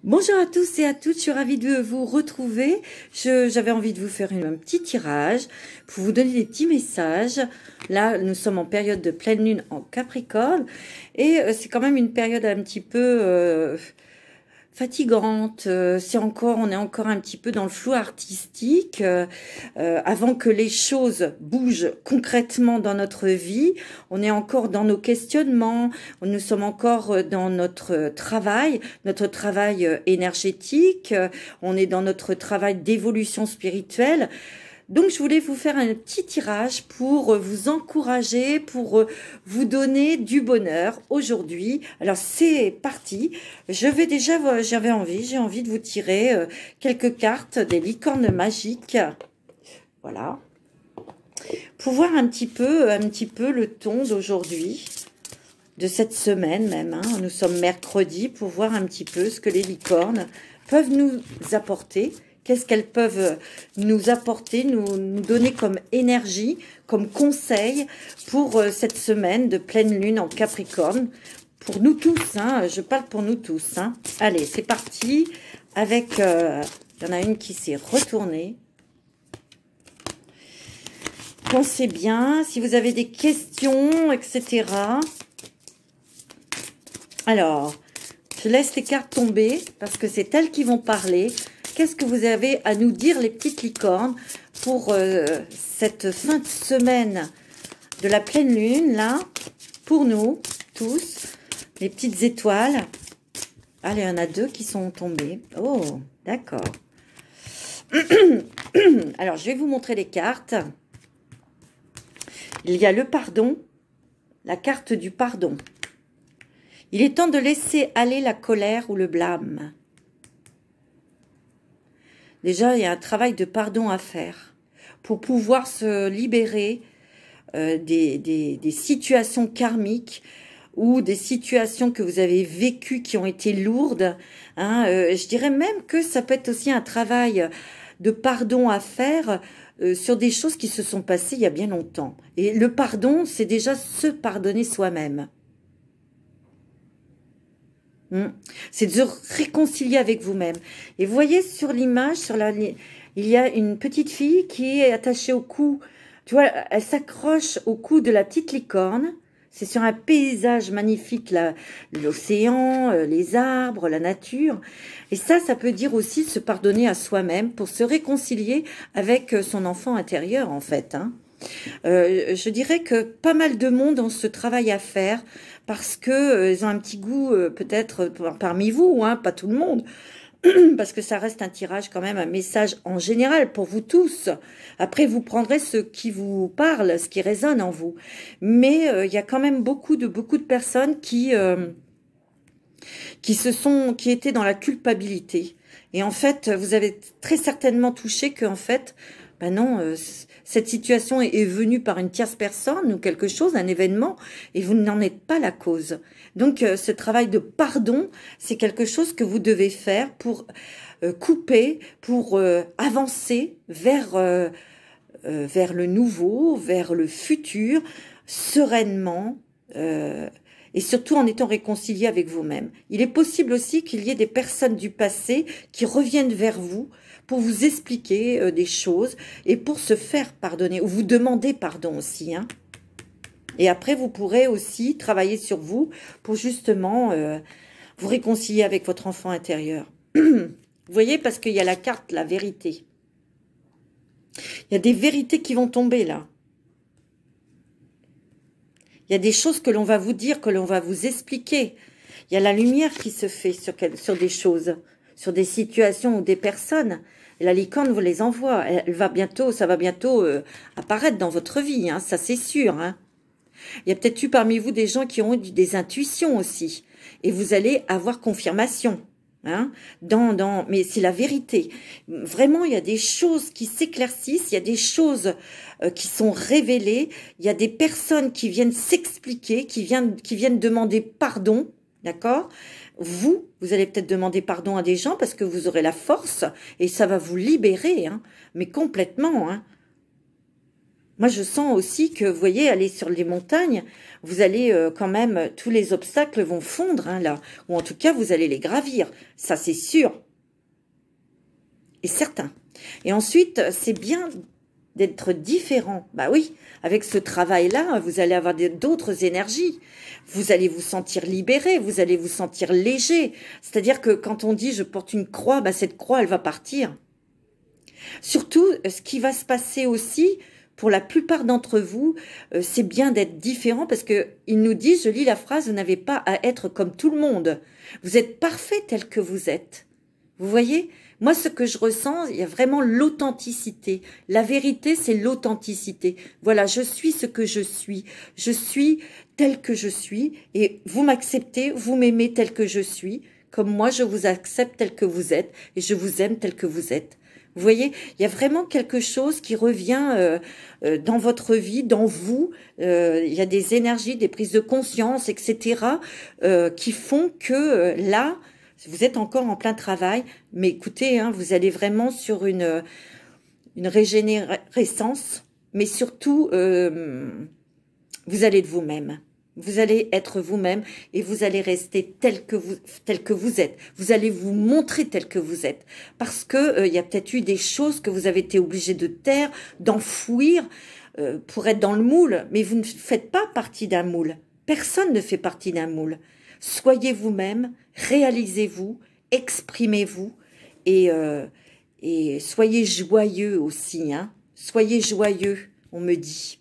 Bonjour à tous et à toutes, je suis ravie de vous retrouver. J'avais envie de vous faire un petit tirage pour vous donner des petits messages. Là, nous sommes en période de pleine lune en Capricorne et c'est quand même une période un petit peu fatigante. On est encore un petit peu dans le flou artistique. Avant que les choses bougent concrètement dans notre vie, on est encore dans nos questionnements, nous sommes encore dans notre travail énergétique, on est dans notre travail d'évolution spirituelle. Donc, je voulais vous faire un petit tirage pour vous encourager, pour vous donner du bonheur aujourd'hui. Alors, c'est parti. J'ai envie de vous tirer quelques cartes des licornes magiques. Voilà. Pour voir un petit peu le ton d'aujourd'hui, de cette semaine même. Hein. Nous sommes mercredi, pour voir un petit peu ce que les licornes peuvent nous apporter. Qu'est-ce qu'elles peuvent nous apporter, nous donner comme énergie, comme conseil pour cette semaine de pleine lune en Capricorne. Pour nous tous, hein, je parle pour nous tous. Hein. Allez, c'est parti. Avec, il y en a une qui s'est retournée. Pensez bien, si vous avez des questions, etc. Alors, je laisse les cartes tomber parce que c'est elles qui vont parler. Qu'est-ce que vous avez à nous dire, les petites licornes, pour cette fin de semaine de la pleine lune, là, pour nous, tous, les petites étoiles. Allez, il y en a deux qui sont tombées. Oh, d'accord. Alors, je vais vous montrer les cartes. Il y a le pardon, la carte du pardon. Il est temps de laisser aller la colère ou le blâme. Déjà, il y a un travail de pardon à faire pour pouvoir se libérer des situations karmiques ou des situations que vous avez vécues qui ont été lourdes. Hein. Je dirais même que ça peut être aussi un travail de pardon à faire sur des choses qui se sont passées il y a bien longtemps. Et le pardon, c'est déjà se pardonner soi-même. C'est de se réconcilier avec vous-même. Et vous voyez sur l'image, il y a une petite fille qui est attachée au cou. Tu vois, elle s'accroche au cou de la petite licorne. C'est sur un paysage magnifique, l'océan, les arbres, la nature. Et ça peut dire aussi se pardonner à soi-même pour se réconcilier avec son enfant intérieur, en fait. Hein. Je dirais que pas mal de monde ont ce travail à faire parce que ils ont un petit goût peut-être parmi vous, hein, pas tout le monde, parce que ça reste un tirage quand même, un message en général pour vous tous. Après, vous prendrez ce qui vous parle, ce qui résonne en vous. Mais il y a quand même beaucoup de personnes qui étaient dans la culpabilité. Et en fait, vous avez très certainement touché que en fait, ben non, cette situation est venue par une tierce personne ou quelque chose, un événement, et vous n'en êtes pas la cause. Donc, ce travail de pardon, c'est quelque chose que vous devez faire pour couper, pour avancer vers le nouveau, vers le futur, sereinement, et surtout en étant réconcilié avec vous-même. Il est possible aussi qu'il y ait des personnes du passé qui reviennent vers vous pour vous expliquer des choses et pour se faire pardonner, ou vous demander pardon aussi. Hein. Et après, vous pourrez aussi travailler sur vous pour justement vous réconcilier avec votre enfant intérieur. Vous voyez, parce qu'il y a la carte, la vérité. Il y a des vérités qui vont tomber là. Il y a des choses que l'on va vous dire, que l'on va vous expliquer. Il y a la lumière qui se fait sur des choses, sur des situations ou des personnes. Et la licorne vous les envoie. Ça va bientôt apparaître dans votre vie, hein, ça c'est sûr. Hein. Il y a peut-être eu parmi vous des gens qui ont eu des intuitions aussi. Et vous allez avoir confirmation. Hein, mais c'est la vérité. Vraiment, il y a des choses qui s'éclaircissent, il y a des choses qui sont révélées, il y a des personnes qui viennent s'expliquer, qui viennent demander pardon, d'accord? Vous allez peut-être demander pardon à des gens parce que vous aurez la force et ça va vous libérer, hein, mais complètement. Hein. Moi, je sens aussi que, vous voyez, aller sur les montagnes, vous allez quand même, tous les obstacles vont fondre, hein, là. Ou en tout cas, vous allez les gravir. Ça, c'est sûr et certain. Et ensuite, c'est bien d'être différent. Bah oui, avec ce travail-là, vous allez avoir d'autres énergies. Vous allez vous sentir libéré, vous allez vous sentir léger. C'est-à-dire que quand on dit « je porte une croix », bah cette croix, elle va partir. Surtout, ce qui va se passer aussi, pour la plupart d'entre vous, c'est bien d'être différent parce que ils nous disent, je lis la phrase, vous n'avez pas à être comme tout le monde. Vous êtes parfait tel que vous êtes. Vous voyez? Moi, ce que je ressens, il y a vraiment l'authenticité. La vérité, c'est l'authenticité. Voilà, je suis ce que je suis. Je suis tel que je suis et vous m'acceptez, vous m'aimez tel que je suis. Comme moi, je vous accepte tel que vous êtes et je vous aime tel que vous êtes. Vous voyez, il y a vraiment quelque chose qui revient dans votre vie, dans vous. Il y a des énergies, des prises de conscience, etc. Qui font que là, vous êtes encore en plein travail. Mais écoutez, hein, vous allez vraiment sur une régénérescence. Mais surtout, vous allez de vous-même. Vous allez être vous-même et vous allez rester tel que vous êtes. Vous allez vous montrer tel que vous êtes. Parce que il y a peut-être eu des choses que vous avez été obligé de taire, d'enfouir pour être dans le moule. Mais vous ne faites pas partie d'un moule. Personne ne fait partie d'un moule. Soyez vous-même, réalisez-vous, exprimez-vous et soyez joyeux aussi. Hein. Soyez joyeux, on me dit.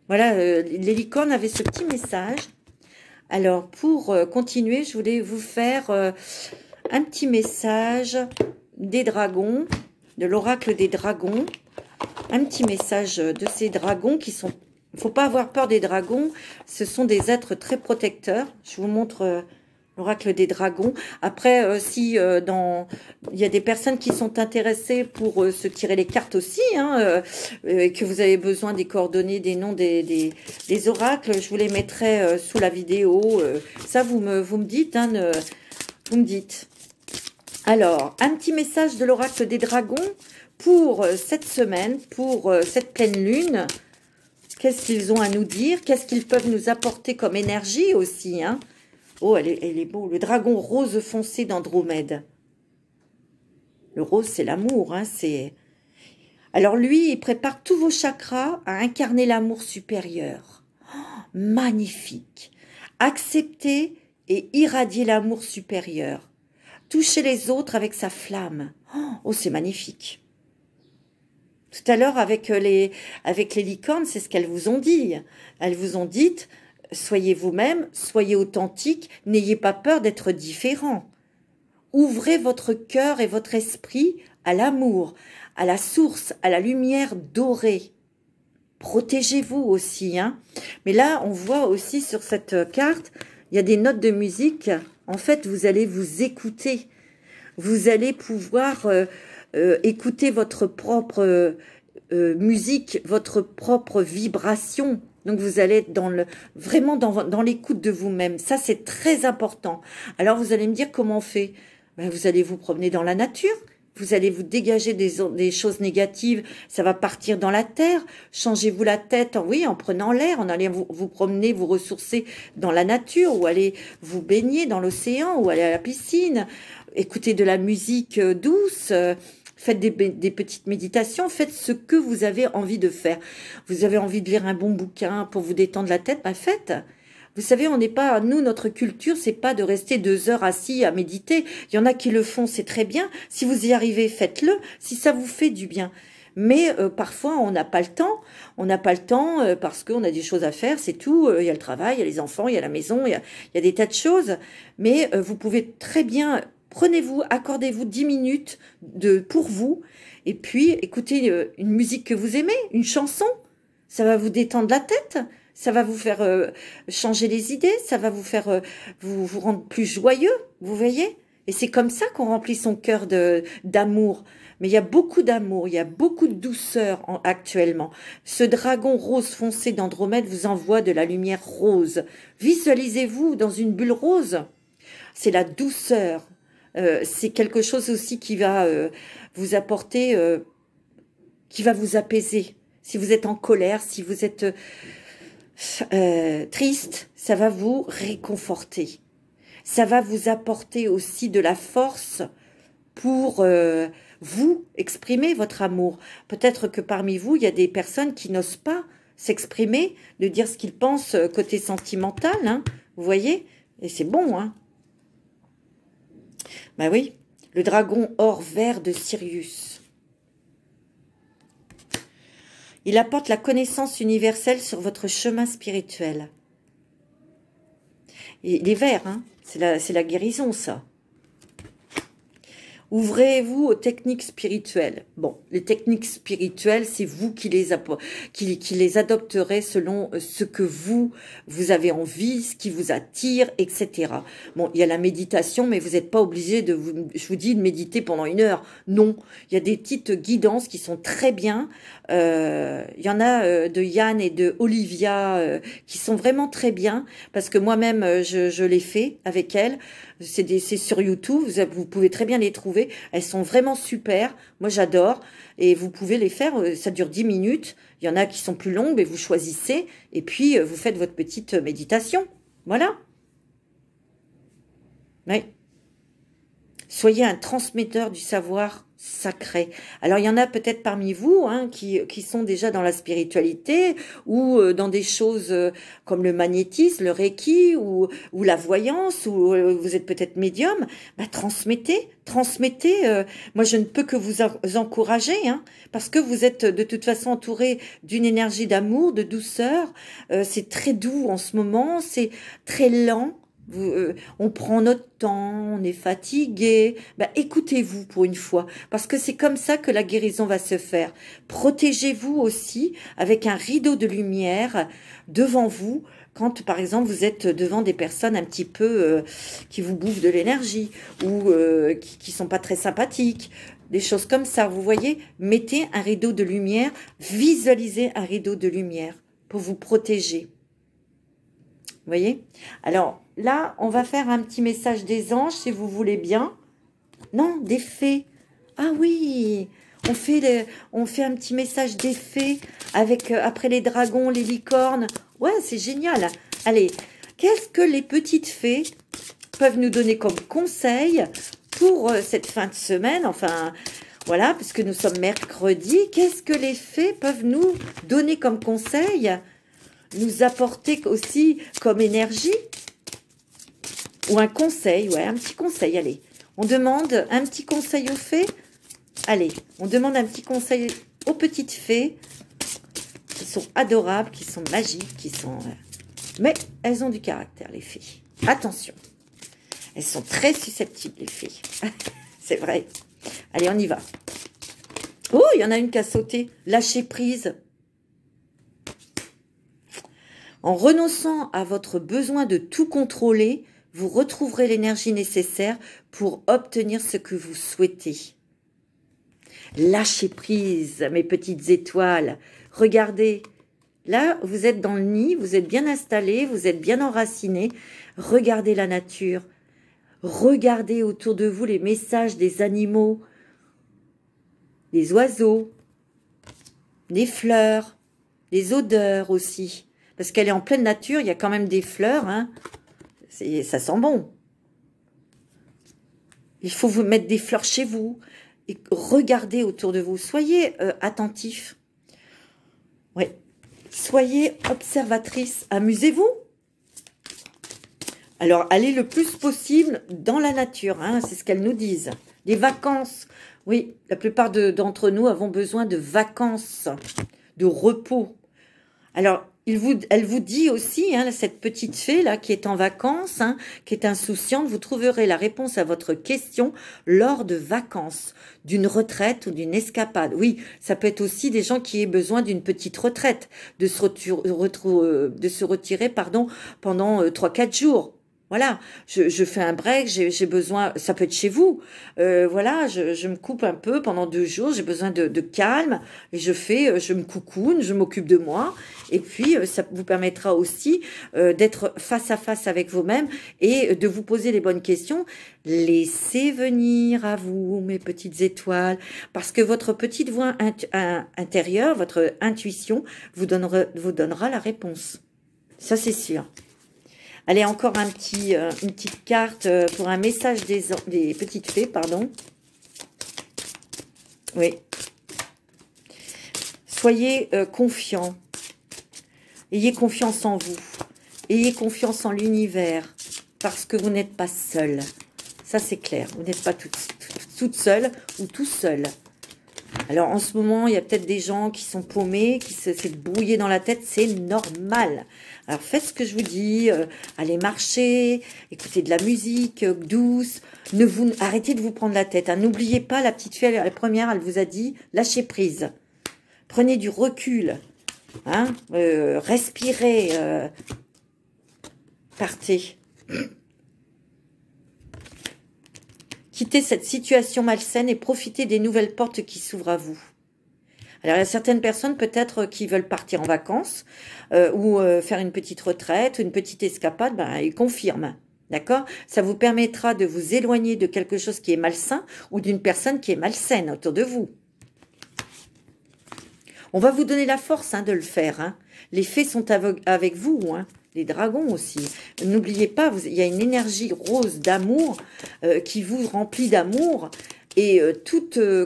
Voilà, les licornes avaient ce petit message. Alors, pour continuer, je voulais vous faire un petit message des dragons, de l'oracle des dragons. Un petit message de ces dragons qui sont... Il ne faut pas avoir peur des dragons, ce sont des êtres très protecteurs. Je vous montre... l'oracle des dragons. Après, si il y a des personnes qui sont intéressées pour se tirer les cartes aussi, hein, et que vous avez besoin des coordonnées, des noms des oracles, je vous les mettrai sous la vidéo. Ça, vous me dites, hein, vous me dites. Alors, un petit message de l'oracle des dragons pour cette semaine, pour cette pleine lune. Qu'est-ce qu'ils ont à nous dire? Qu'est-ce qu'ils peuvent nous apporter comme énergie aussi, hein? Oh, elle est beau. Le dragon rose foncé d'Andromède. Le rose, c'est l'amour. Hein, alors lui, il prépare tous vos chakras à incarner l'amour supérieur. Oh, magnifique. Accepter et irradier l'amour supérieur. Toucher les autres avec sa flamme. Oh, c'est magnifique. Tout à l'heure, avec les licornes, c'est ce qu'elles vous ont dit. Elles vous ont dit... Soyez vous-même, soyez authentique, n'ayez pas peur d'être différent. Ouvrez votre cœur et votre esprit à l'amour, à la source, à la lumière dorée. Protégez-vous aussi, hein. Mais là, on voit aussi sur cette carte, il y a des notes de musique. En fait, vous allez vous écouter. Vous allez pouvoir écouter votre propre musique, votre propre vibration. Donc, vous allez être vraiment dans l'écoute de vous-même. Ça, c'est très important. Alors, vous allez me dire comment on fait. Ben, vous allez vous promener dans la nature. Vous allez vous dégager des choses négatives. Ça va partir dans la terre. Changez-vous la tête, en prenant l'air, en allant vous promener, vous ressourcer dans la nature, ou aller vous baigner dans l'océan, ou aller à la piscine. Écoutez de la musique douce. Faites des petites méditations, faites ce que vous avez envie de faire. Vous avez envie de lire un bon bouquin pour vous détendre la tête, ben faites. Vous savez, on n'est pas, nous, notre culture, c'est pas de rester 2 heures assis à méditer. Il y en a qui le font, c'est très bien. Si vous y arrivez, faites-le, si ça vous fait du bien. Mais parfois, on n'a pas le temps. On n'a pas le temps parce qu'on a des choses à faire, c'est tout. Il y a le travail, il y a les enfants, il y a la maison, il y a des tas de choses. Mais vous pouvez très bien... Prenez-vous, accordez-vous 10 minutes pour vous, et puis écoutez une musique que vous aimez, une chanson, ça va vous détendre la tête, ça va vous faire changer les idées, ça va vous faire vous rendre plus joyeux, vous voyez? Et c'est comme ça qu'on remplit son cœur d'amour. Mais il y a beaucoup d'amour, il y a beaucoup de douceur actuellement. Ce dragon rose foncé d'Andromède vous envoie de la lumière rose. Visualisez-vous dans une bulle rose. C'est la douceur. C'est quelque chose aussi qui va vous apporter qui va vous apaiser. Si vous êtes en colère, si vous êtes triste, ça va vous réconforter. Ça va vous apporter aussi de la force pour vous exprimer votre amour. Peut-être que parmi vous, il y a des personnes qui n'osent pas s'exprimer, de dire ce qu'ils pensent côté sentimental, hein, vous voyez? Et c'est bon, hein? Ben oui, le dragon or vert de Sirius. Il apporte la connaissance universelle sur votre chemin spirituel. Et il est vert, hein? C'est la guérison, ça. Ouvrez-vous aux techniques spirituelles. Bon, les techniques spirituelles, c'est vous qui les adopterez selon ce que vous avez envie, ce qui vous attire, etc. Bon, il y a la méditation, mais vous n'êtes pas obligé je vous dis, de méditer pendant 1 heure. Non, il y a des petites guidances qui sont très bien. Il y en a de Yann et de Olivia qui sont vraiment très bien, parce que moi-même, je l'ai fait avec elles. C'est sur YouTube, vous pouvez très bien les trouver. Elles sont vraiment super. Moi, j'adore. Et vous pouvez les faire. Ça dure 10 minutes. Il y en a qui sont plus longues, mais vous choisissez. Et puis, vous faites votre petite méditation. Voilà. Oui. Soyez un transmetteur du savoir sacré. Alors, il y en a peut-être parmi vous hein, qui sont déjà dans la spiritualité ou dans des choses comme le magnétisme, le reiki ou la voyance, ou vous êtes peut-être médium. Bah, transmettez. Moi, je ne peux que vous encourager hein, parce que vous êtes de toute façon entouré d'une énergie d'amour, de douceur. C'est très doux en ce moment, c'est très lent. On prend notre temps, on est fatigué. Ben, écoutez-vous pour une fois, parce que c'est comme ça que la guérison va se faire. Protégez-vous aussi avec un rideau de lumière devant vous, quand par exemple vous êtes devant des personnes un petit peu qui vous bouffent de l'énergie ou qui sont pas très sympathiques. Des choses comme ça, vous voyez, mettez un rideau de lumière, visualisez un rideau de lumière pour vous protéger. Vous voyez? Alors, là, on va faire un petit message des anges, si vous voulez bien. Non, des fées. Ah oui, on fait un petit message des fées avec, après les dragons, les licornes. Ouais, c'est génial. Allez, qu'est-ce que les petites fées peuvent nous donner comme conseil pour cette fin de semaine? Enfin, voilà, puisque nous sommes mercredi. Qu'est-ce que les fées peuvent nous donner comme conseil? Nous apporter aussi comme énergie ou un conseil, ouais, un petit conseil, allez. On demande un petit conseil aux fées. Allez, on demande un petit conseil aux petites fées qui sont adorables, qui sont magiques, qui sont... mais elles ont du caractère, les fées. Attention, elles sont très susceptibles, les fées. C'est vrai. Allez, on y va. Oh, il y en a une qui a sauté. Lâcher prise. En renonçant à votre besoin de tout contrôler, vous retrouverez l'énergie nécessaire pour obtenir ce que vous souhaitez. Lâchez prise, mes petites étoiles. Regardez, là, vous êtes dans le nid, vous êtes bien installés, vous êtes bien enracinés. Regardez la nature. Regardez autour de vous les messages des animaux, les oiseaux, les fleurs, les odeurs aussi. Parce qu'elle est en pleine nature, il y a quand même des fleurs, hein. Ça sent bon. Il faut vous mettre des fleurs chez vous. Et regardez autour de vous. Soyez attentifs. Oui. Soyez observatrices. Amusez-vous. Alors, allez le plus possible dans la nature. Hein, c'est ce qu'elles nous disent. Les vacances. Oui, la plupart d'entre nous avons besoin de vacances, de repos. Alors, elle vous dit aussi, hein, cette petite fée là qui est en vacances, hein, qui est insouciante, vous trouverez la réponse à votre question lors de vacances, d'une retraite ou d'une escapade. Oui, ça peut être aussi des gens qui aient besoin d'une petite retraite, de se retirer pendant 3-4 jours. Voilà, je fais un break, j'ai besoin, ça peut être chez vous, voilà, je me coupe un peu pendant 2 jours, j'ai besoin de calme, et je me coucoune, je m'occupe de moi, et puis ça vous permettra aussi d'être face à face avec vous-même et de vous poser les bonnes questions. Laissez venir à vous, mes petites étoiles, parce que votre petite voix intérieure, votre intuition, vous donnera la réponse. Ça, c'est sûr. Allez, encore une petite carte pour un message des petites fées, pardon. Oui. Soyez confiants. Ayez confiance en vous. Ayez confiance en l'univers. Parce que vous n'êtes pas seul. Ça, c'est clair. Vous n'êtes pas toute seule ou tout seul. Alors, en ce moment, il y a peut-être des gens qui sont paumés, qui s'est brouillé dans la tête. C'est normal. Alors, faites ce que je vous dis. Allez marcher, écoutez de la musique douce. Arrêtez de vous prendre la tête. Hein. N'oubliez pas, la petite fille, la première, elle vous a dit, lâchez prise. Prenez du recul. Hein, respirez. Partez. Quittez cette situation malsaine et profitez des nouvelles portes qui s'ouvrent à vous. Alors, il y a certaines personnes peut-être qui veulent partir en vacances ou faire une petite retraite, une petite escapade, ben, ils confirment. D'accord? Ça vous permettra de vous éloigner de quelque chose qui est malsain ou d'une personne qui est malsaine autour de vous. On va vous donner la force de le faire. Hein. Les fées sont avec vous, hein. Les dragons aussi. N'oubliez pas, il y a une énergie rose d'amour qui vous remplit d'amour. Et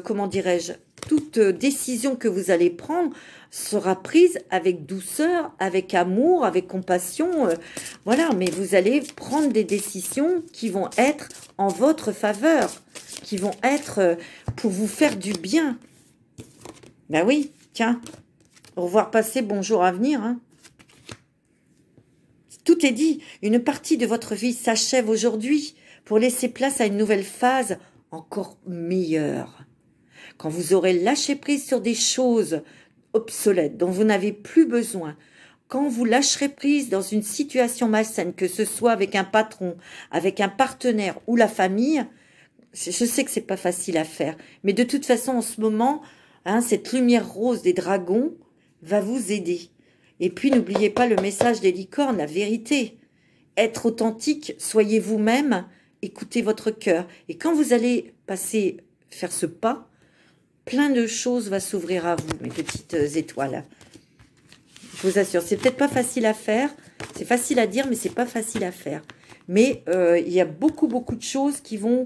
comment dirais-je, toute décision que vous allez prendre sera prise avec douceur, avec amour, avec compassion. Voilà, mais vous allez prendre des décisions qui vont être en votre faveur, qui vont être pour vous faire du bien. Ben oui, tiens, au revoir passé, bonjour à venir, hein. Tout est dit, une partie de votre vie s'achève aujourd'hui pour laisser place à une nouvelle phase encore meilleure. Quand vous aurez lâché prise sur des choses obsolètes dont vous n'avez plus besoin, quand vous lâcherez prise dans une situation malsaine, que ce soit avec un patron, avec un partenaire ou la famille, je sais que c'est pas facile à faire, mais de toute façon en ce moment, hein, cette lumière rose des dragons va vous aider. Et puis, n'oubliez pas le message des licornes, la vérité. Être authentique, soyez vous-même, écoutez votre cœur. Et quand vous allez faire ce pas, plein de choses vont s'ouvrir à vous, mes petites étoiles. Je vous assure, c'est peut-être pas facile à faire. C'est facile à dire, mais c'est pas facile à faire. Mais il y a beaucoup de choses qui vont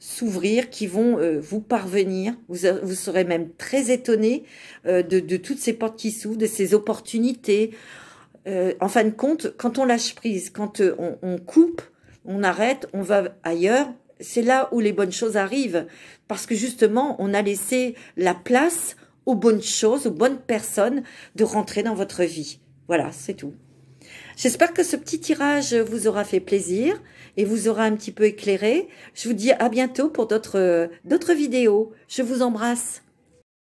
s'ouvrir, qui vont vous parvenir. Vous serez même très étonné de toutes ces portes qui s'ouvrent, de ces opportunités. En fin de compte, quand on lâche prise, quand on coupe, on arrête, on va ailleurs, c'est là où les bonnes choses arrivent. Parce que justement, on a laissé la place aux bonnes choses, aux bonnes personnes de rentrer dans votre vie. Voilà, c'est tout. J'espère que ce petit tirage vous aura fait plaisir et vous aura un petit peu éclairé. Je vous dis à bientôt pour d'autres vidéos. Je vous embrasse.